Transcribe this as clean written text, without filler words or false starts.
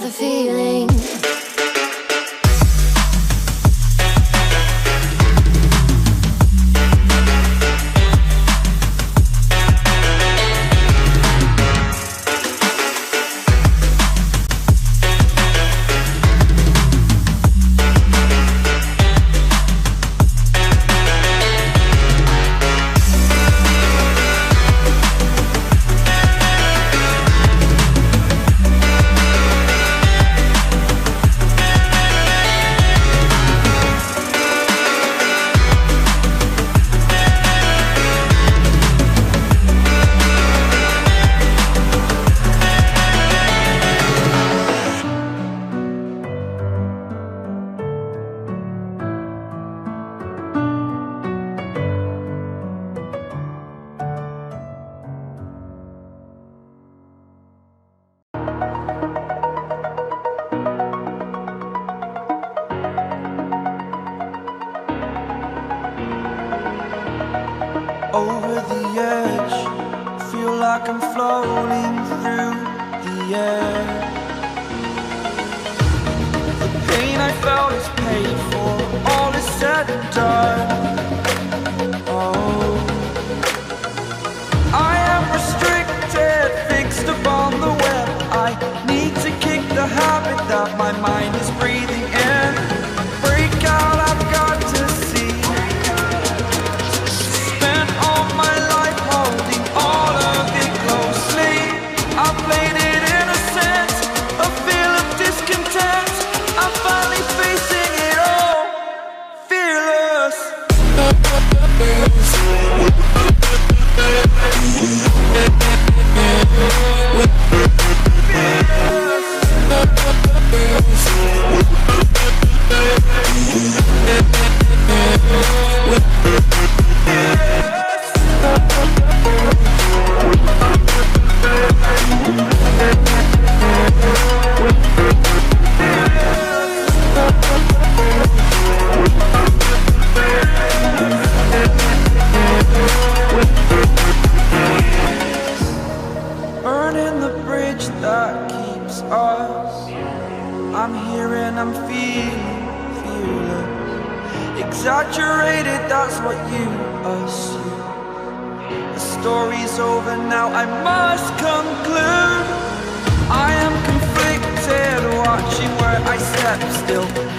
the feeling. Over the edge, feel like I'm floating through the air. The pain I felt is paid for, all is said and done. Oh, I am restricted, fixed upon the web. I need to kick the habit that my mind is breathing in. Break out, I've got to see. Burning the bridge that keeps us. I'm here and I'm feeling fearless. Exaggerated, that's what you assume. The story's over now, I must conclude. I am conflicted, watching where I step still.